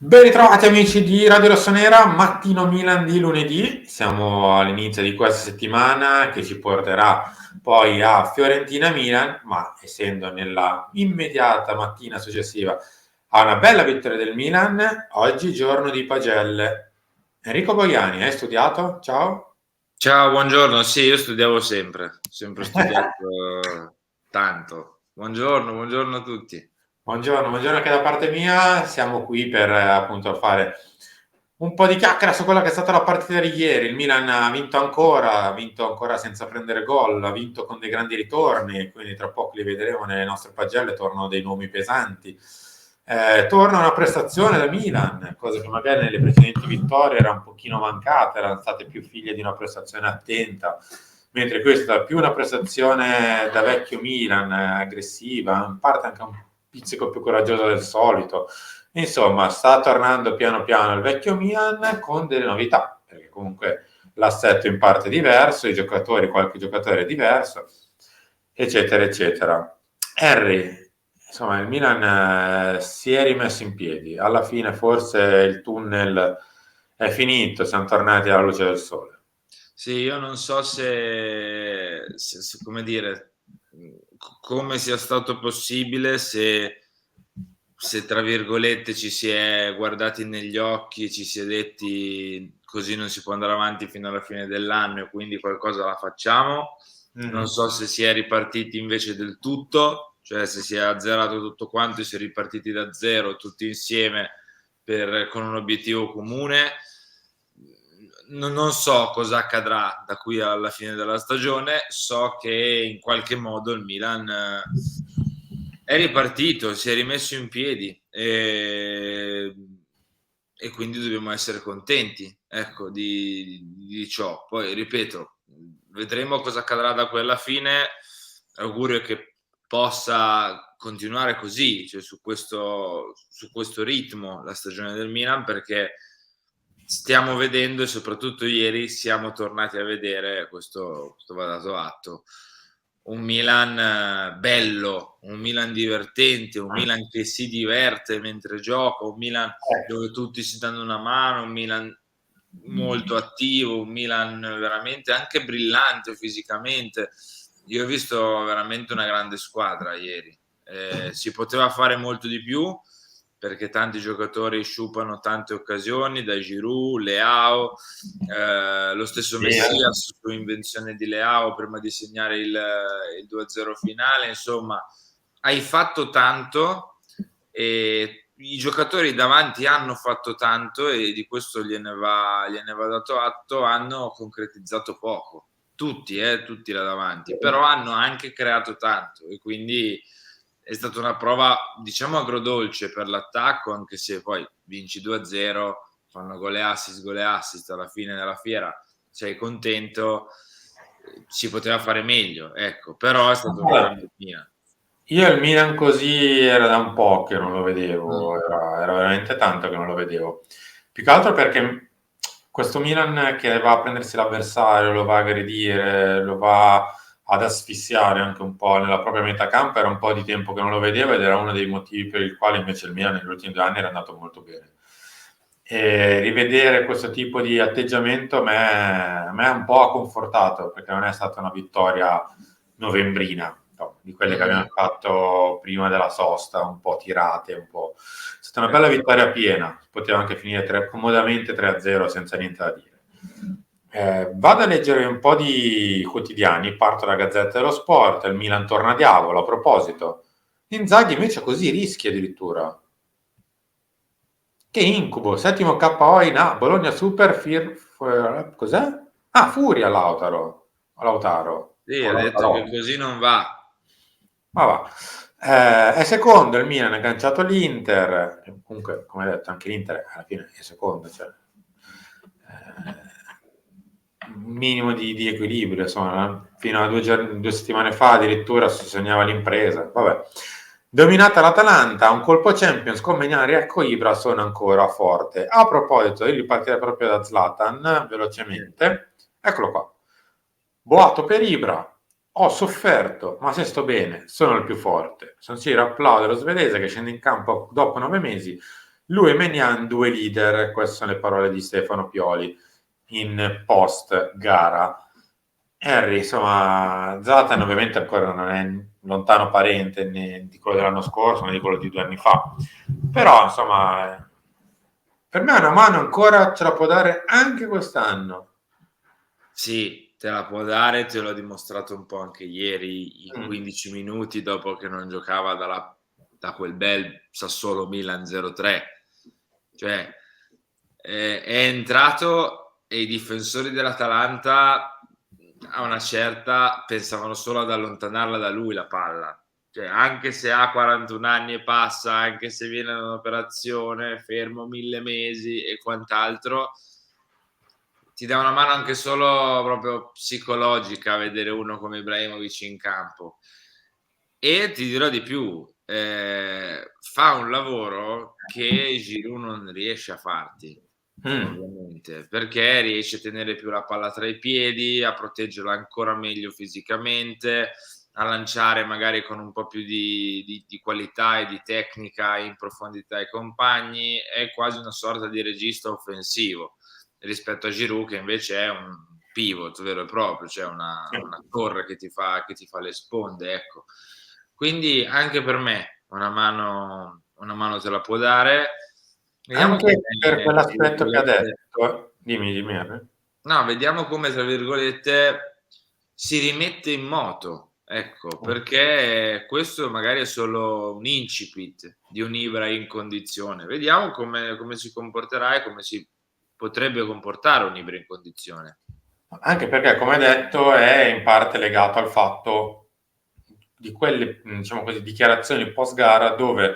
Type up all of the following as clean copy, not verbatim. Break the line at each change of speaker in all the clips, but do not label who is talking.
Ben ritrovati amici di Radio Rossonera, mattino Milan di lunedì. Siamo all'inizio di questa settimana che ci porterà poi a Fiorentina-Milan, ma essendo nella immediata mattina successiva a una bella vittoria del Milan, oggi giorno di pagelle. Enrico Boiani, hai studiato? Ciao.
Ciao, buongiorno. Sì, io studiavo sempre studiato tanto. Buongiorno a tutti.
Buongiorno anche da parte mia. Siamo qui per appunto fare un po' di chiacchiera su quella che è stata la partita di ieri. Il Milan ha vinto ancora senza prendere gol, ha vinto con dei grandi ritorni, quindi tra poco li vedremo nelle nostre pagelle, tornano dei nomi pesanti. Torna una prestazione da Milan, cosa che magari nelle precedenti vittorie era un pochino mancata, erano state più figlie di una prestazione attenta, mentre questa è più una prestazione da vecchio Milan, aggressiva, in parte anche un pizzico più coraggiosa del solito. Insomma, sta tornando piano piano il vecchio Milan con delle novità, perché comunque l'assetto in parte è diverso, i giocatori, qualche giocatore è diverso, eccetera, eccetera. Harry, insomma, il Milan si è rimesso in piedi. Alla fine forse il tunnel è finito, siamo tornati alla luce del sole.
Sì, io non so come dire, come sia stato possibile se tra virgolette ci si è guardati negli occhi, ci si è detti così non si può andare avanti fino alla fine dell'anno e quindi qualcosa la facciamo. Non
Mm-hmm.
so se si è ripartiti invece del tutto, cioè se si è azzerato tutto quanto e si è ripartiti da zero tutti insieme con un obiettivo comune. Non so cosa accadrà da qui alla fine della stagione, so che in qualche modo il Milan è ripartito, si è rimesso in piedi e quindi dobbiamo essere contenti, ecco, di ciò. Poi, ripeto, vedremo cosa accadrà da qui alla fine. Augurio che possa continuare così, cioè su questo ritmo la stagione del Milan, perché stiamo vedendo e soprattutto ieri siamo tornati a vedere, questo va dato atto, un Milan bello, un Milan divertente, un Milan che si diverte mentre gioca, un Milan dove tutti si danno una mano, un Milan molto attivo, un Milan veramente anche brillante fisicamente. Io ho visto veramente una grande squadra ieri. Si poteva fare molto di più perché tanti giocatori sciupano tante occasioni, da Giroud, Leao, lo stesso
Sì,
Messias su invenzione di Leao prima di segnare il 2-0 finale. Insomma, hai fatto tanto e i giocatori davanti hanno fatto tanto e di questo gliene va dato atto, hanno concretizzato poco. Tutti là davanti, però hanno anche creato tanto e quindi è stata una prova, diciamo, agrodolce per l'attacco, anche se poi vinci 2-0, fanno gol e assist alla fine della fiera, sei contento, si poteva fare meglio, ecco, però è stato un grande Milan.
io il Milan così era da un po' che non lo vedevo,
Mm.
era veramente tanto che non lo vedevo. Più che altro perché questo Milan che va a prendersi l'avversario, lo va a aggredire, lo va ad asfissiare anche un po' nella propria metà campo, era un po' di tempo che non lo vedevo ed era uno dei motivi per il quale invece il Milan negli ultimi 2 anni era andato molto bene. E rivedere questo tipo di atteggiamento a me un po' ha confortato perché non è stata una vittoria novembrina, no, di quelle che abbiamo
Mm.
fatto prima della sosta, un po' tirate, un po'. È stata una bella vittoria piena, poteva anche finire comodamente 3-0 senza niente da dire. Vado a leggere un po' di quotidiani, parto dalla Gazzetta dello Sport, il Milan torna a diavolo, a proposito. Inzaghi invece così rischia addirittura. Che incubo, settimo KO in A, Bologna Super, cos'è? Ah, Furia Lautaro, Lautaro,
Sì,
o
ha detto che
Lautaro.
così non va.
Ma va. È secondo il Milan, ha agganciato l'Inter, comunque come detto anche l'Inter alla fine è secondo, cioè, un minimo di equilibrio, insomma, fino a 2 settimane fa addirittura si sognava l'impresa, vabbè. Dominata l'Atalanta, un colpo Champions con Magnani e Ibra sono ancora forte. A proposito, io ripartirei proprio da Zlatan,
Sì.
velocemente, eccolo qua. Boato per Ibra, ho sofferto, ma se sto bene, sono il più forte. San Siro applaude lo svedese che scende in campo dopo 9 mesi lui e Maignan due leader, queste sono le parole di Stefano Pioli in post gara. Henry, insomma, Zlatan ovviamente ancora non è lontano parente né di quello dell'anno scorso né di quello di 2 anni fa, però insomma per me una mano ancora ce la può dare anche quest'anno.
Sì, te la può dare, te l'ho dimostrato un po' anche ieri in
Mm.
15 minuti dopo che non giocava da quel bel Sassuolo Milan 0-3. Cioè, è entrato e i difensori dell'Atalanta a una certa pensavano solo ad allontanarla da lui la palla. Cioè, anche se ha 41 anni e passa, anche se viene da un'operazione, fermo 1000 mesi e quant'altro, ti dà una mano anche solo proprio psicologica vedere uno come Ibrahimovic in campo. E ti dirò di più, fa un lavoro che Giroud non riesce a farti, ovviamente, perché riesce a tenere più la palla tra i piedi, a proteggerla ancora meglio fisicamente, a lanciare magari con un po' più di qualità e di tecnica in profondità ai compagni, è quasi una sorta di regista offensivo rispetto a Giroud che invece è un pivot vero e proprio, cioè una torre che ti fa le sponde, ecco. Quindi anche per me una mano te la può dare. Vediamo
Anche per
come, tra
quell'aspetto che ha
virgolette,
detto, dimmi Henry.
no, vediamo come, tra virgolette, si rimette in moto, ecco, perché questo magari è solo un incipit di un Ibra in condizione. Vediamo come si comporterà e come si potrebbe comportare un Ibra in condizione.
Anche perché, come detto, è in parte legato al fatto di quelle, diciamo così, dichiarazioni post gara dove,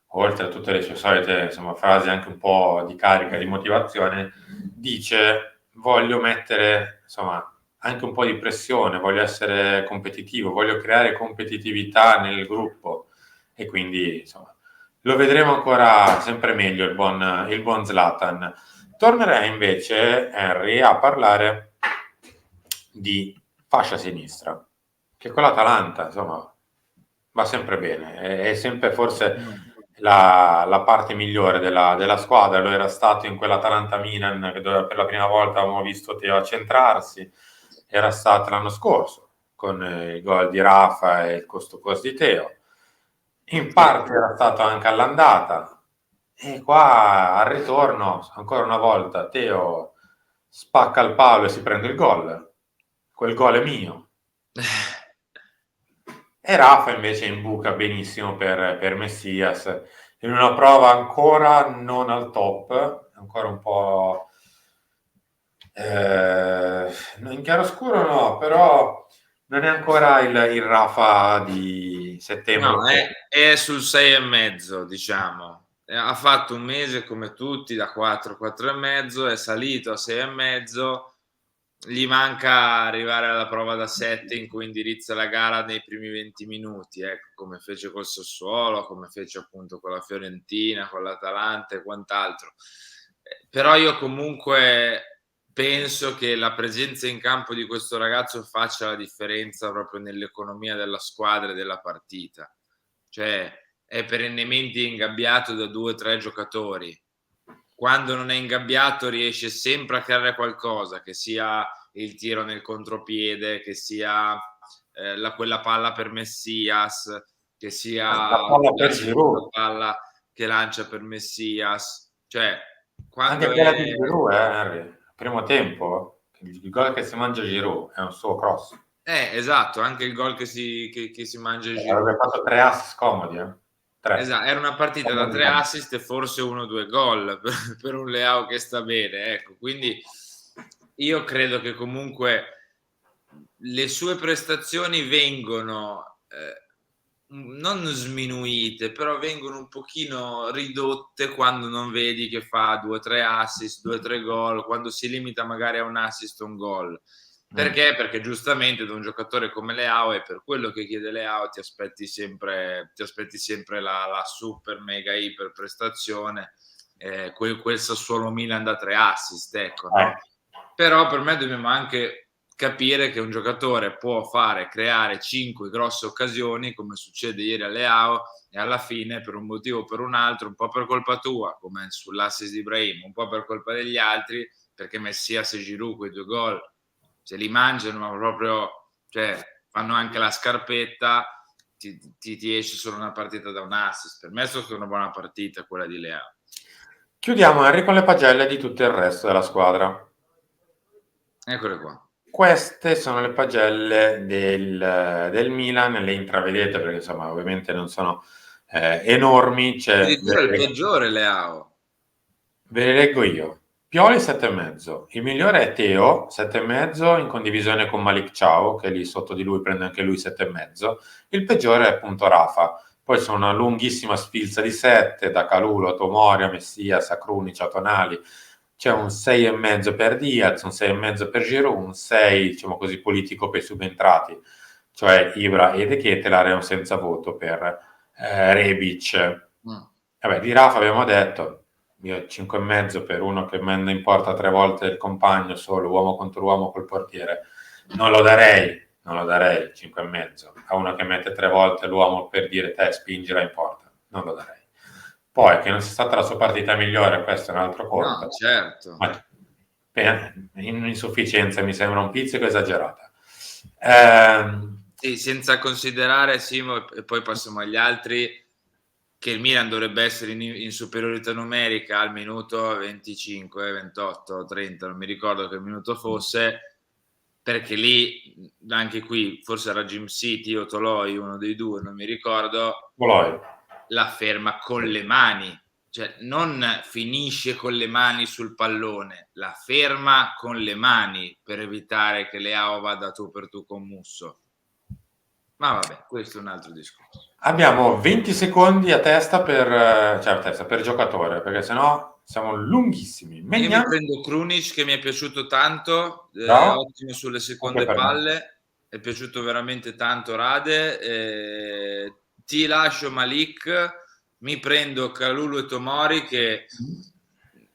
oltre a tutte le sue solite, insomma, frasi anche un po' di carica, di motivazione, dice voglio mettere, insomma, anche un po' di pressione, voglio essere competitivo, voglio creare competitività nel gruppo e quindi, insomma, lo vedremo ancora sempre meglio il buon Zlatan. Tornerei invece, Henry, a parlare di fascia sinistra, che con l'Atalanta, insomma, va sempre bene, è sempre forse la parte migliore della squadra, lo era stato in quell'Atalanta-Milan dove per la prima volta avevamo visto Teo accentrarsi, era stato l'anno scorso con il gol di Rafa e il costo di Teo, in parte era stato anche all'andata e qua al ritorno ancora una volta Teo spacca il palo e si prende il gol, quel gol è mio. E Rafa invece imbuca benissimo per Messias in una prova ancora non al top, ancora un po' in chiaroscuro no, però non è ancora il Rafa di
No,
settembre-ottobre.
è sul 6,5, diciamo. Ha fatto un mese come tutti, da 4, 4,5, è salito a 6,5, gli manca arrivare alla prova da 7 in cui indirizza la gara nei primi 20 minuti, ecco, come fece col Sassuolo, come fece appunto con la Fiorentina, con l'Atalanta e quant'altro. Però io comunque penso che la presenza in campo di questo ragazzo faccia la differenza proprio nell'economia della squadra e della partita. Cioè, è perennemente ingabbiato da 2 o 3 giocatori. Quando non è ingabbiato riesce sempre a creare qualcosa, che sia il tiro nel contropiede, che sia quella palla per Messias, che sia
La palla
la
per
seconda
Giroud,
palla che lancia per Messias. Cioè,
anche
quando
quella
è...
di Giroud, Henry. Primo tempo, il gol che si mangia Giroud è un suo cross.
Esatto, anche il gol che si mangia
Avrebbe
Giroud.
fatto 3 assist comodi, 3.
Esatto, era una partita da 3 assist e forse 1 o 2 gol per un Leao che sta bene, ecco. Quindi io credo che comunque le sue prestazioni vengono non sminuite, però vengono un pochino ridotte quando non vedi che fa 2 o 3 assist, 2 o 3 gol, quando si limita magari a un assist o un gol. Perché? Perché giustamente da un giocatore come Leao e per quello che chiede Leao ti aspetti sempre la super mega iper prestazione, quel Sassuolo Milan da 3 assist, ecco, no? Però per me dobbiamo anche capire che un giocatore può creare 5 grosse occasioni, come succede ieri a Leao, e alla fine, per un motivo o per un altro, un po' per colpa tua, come sull'assist di Ibrahim, un po' per colpa degli altri, perché Messias e Giroud quei 2 gol se li mangiano, ma proprio, cioè, fanno anche la scarpetta, ti esce solo una partita da un assist. Per me è stata una buona partita quella di Leao.
Chiudiamo, Henry, con le pagelle di tutto il resto della squadra.
Eccole qua.
Queste sono le pagelle del Milan, le intravedete perché insomma ovviamente non sono enormi.
Addirittura il peggiore Leao.
Ve le leggo io. Pioli 7,5. Il migliore è Teo 7,5 in condivisione con Malik Ciao, che lì sotto di lui prende anche lui 7,5. Il peggiore è appunto Rafa. Poi sono una lunghissima sfilza di 7 da Calulo, Tomori, Messias, Krunic, a Tonali. C'è un 6,5 per Diaz, un 6,5 per Giroud, un 6, diciamo così, politico per i subentrati, cioè Ibra e De Ketelaere, e un senza voto per Rebic. Vabbè, di Rafa abbiamo detto, io 5,5 per uno che manda in porta 3 volte il compagno solo, uomo contro uomo col portiere. Non lo darei 5,5 a uno che mette 3 volte l'uomo per dire te spingila in porta, non lo darei. Poi che non sia stata la sua partita migliore, questo è un altro conto.
No, certo.
Ma in insufficienza mi sembra un pizzico esagerata.
Sì, senza considerare, Simo, e poi passiamo agli altri, che il Milan dovrebbe essere in superiorità numerica al minuto 25, 28, 30, non mi ricordo che minuto fosse, perché lì, anche qui, forse era Jim City o Toloi, uno dei due, non mi ricordo, la ferma con le mani, cioè non finisce con le mani sul pallone, la ferma con le mani per evitare che Leao vada tu per tu con Musso. Ma vabbè, questo è un altro discorso.
Abbiamo 20 secondi a testa per giocatore, perché sennò siamo lunghissimi.
Io mi prendo Krunic, che mi è piaciuto tanto, ottimo sulle seconde palle, è piaciuto veramente tanto Rade. Ti lascio Malik, mi prendo Kalulu e Tomori che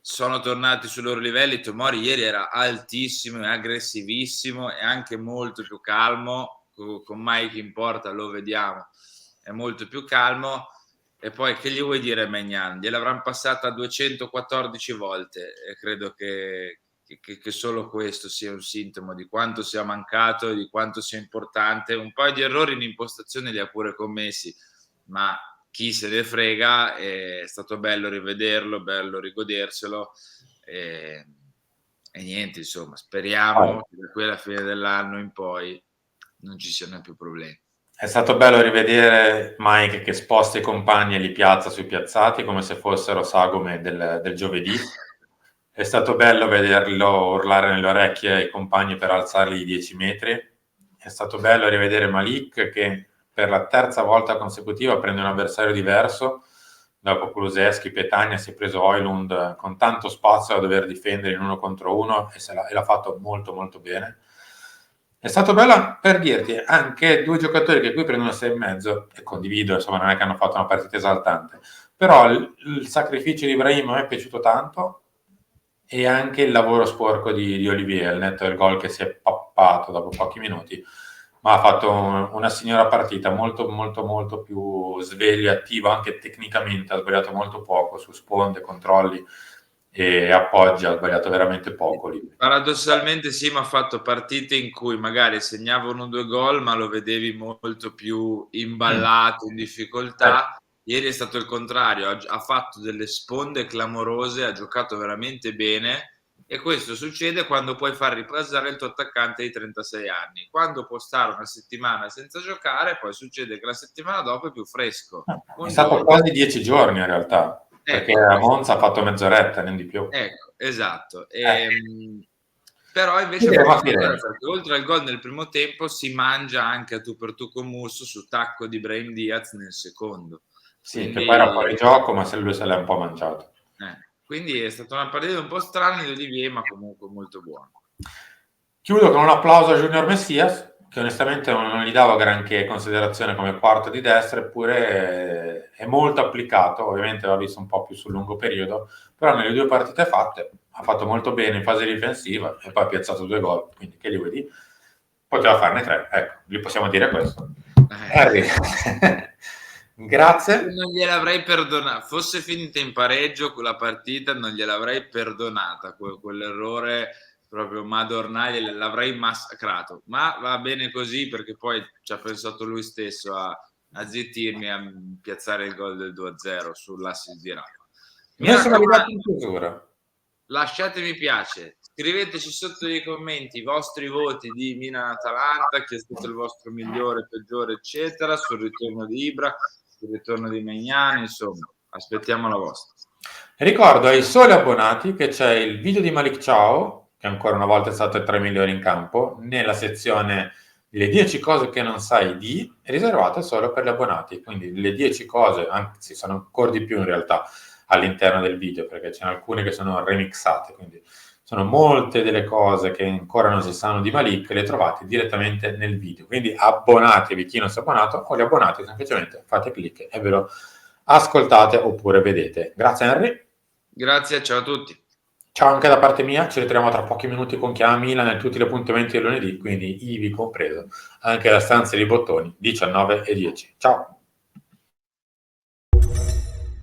sono tornati sui loro livelli. Tomori ieri era altissimo e aggressivissimo e anche molto più calmo, con Mike in porta lo vediamo, è molto più calmo. E poi che gli vuoi dire Maignan? Gliel'avranno passata 214 volte e credo che solo questo sia un sintomo di quanto sia mancato e di quanto sia importante. Un paio di errori in impostazione li ha pure commessi, ma chi se ne frega, è stato bello rivederlo, bello rigoderselo e niente, insomma, speriamo che da qui alla fine dell'anno in poi non ci siano più problemi.
È stato bello rivedere Mike che sposta i compagni e li piazza sui piazzati come se fossero sagome del giovedì. È stato bello vederlo urlare nelle orecchie ai compagni per alzarli di 10 metri. È stato bello rivedere Malik che per la terza volta consecutiva prende un avversario diverso. Dopo Kulusevski, Petagna si è preso Højlund con tanto spazio da dover difendere in 1 contro 1 e l'ha fatto molto molto bene. È stato bello per dirti anche 2 giocatori che qui prendono 6,5 e condivido, insomma non è che hanno fatto una partita esaltante, però il sacrificio di Ibrahim mi è piaciuto tanto e anche il lavoro sporco di Olivier, al netto del gol che si è pappato dopo pochi minuti, ma ha fatto una signora partita molto molto molto più sveglio e attivo anche tecnicamente, ha sbagliato molto poco su sponde, controlli e appoggi, ha sbagliato veramente poco lì.
Paradossalmente sì, ma ha fatto partite in cui magari segnavano 2 gol ma lo vedevi molto più imballato, in difficoltà. Ieri è stato il contrario, ha fatto delle sponde clamorose, ha giocato veramente bene e questo succede quando puoi far riposare il tuo attaccante di 36 anni. Quando può stare una settimana senza giocare, poi succede che la settimana dopo è più fresco.
È stato quasi 10 giorni in realtà, perché a Monza ha fatto mezz'oretta, non di più.
Ecco, esatto. Però invece perché oltre al gol nel primo tempo si mangia anche a tu per tu con Musso su tacco di Brahim Diaz nel secondo.
Sì, quindi, che poi era fuori gioco, ma lui se l'ha un po' mangiato.
Quindi è stata una partita un po' strana di Olivier, ma comunque molto buona.
Chiudo con un applauso a Junior Messias, che onestamente non gli davo granché considerazione come quarto di destra, eppure è molto applicato, ovviamente l'ho visto un po' più sul lungo periodo, però nelle 2 partite fatte ha fatto molto bene in fase difensiva e poi ha piazzato 2 gol, quindi che gli vuoi dire? poteva farne 3, ecco, gli possiamo dire questo. Harry, grazie.
Non gliel'avrei perdonata, fosse finita in pareggio quella partita, non gliel'avrei perdonata, quell'errore proprio madornale, l'avrei massacrato, ma va bene così perché poi ci ha pensato lui stesso a zittirmi, a piazzare il gol del 2-0 sull'assist di Rafa.
Noi siamo arrivati in chiusura.
Lasciate mi piace, scriveteci sotto nei commenti i vostri voti di Milan-Atalanta, chi è stato il vostro migliore, peggiore, eccetera, sul ritorno di Ibra, sul ritorno di Maignan, insomma, aspettiamo la vostra.
Ricordo ai soli abbonati che c'è il video di Malik Ciao, che ancora una volta è stato tra i migliori in campo, nella sezione le 10 cose che non sai di, riservate solo per gli abbonati, quindi le 10 cose, anzi sono ancora di più in realtà, all'interno del video, perché ce ne alcune che sono remixate, quindi sono molte delle cose che ancora non si sanno di Malik, le trovate direttamente nel video. Quindi abbonatevi chi non si è abbonato, o gli abbonati semplicemente fate clic e ve lo ascoltate oppure vedete. Grazie Henry.
Grazie, ciao a tutti.
Ciao anche da parte mia, ci ritroviamo tra pochi minuti con Chiama Milan e tutti gli appuntamenti del lunedì, quindi ivi compreso anche la stanza di bottoni 19 e 10. Ciao!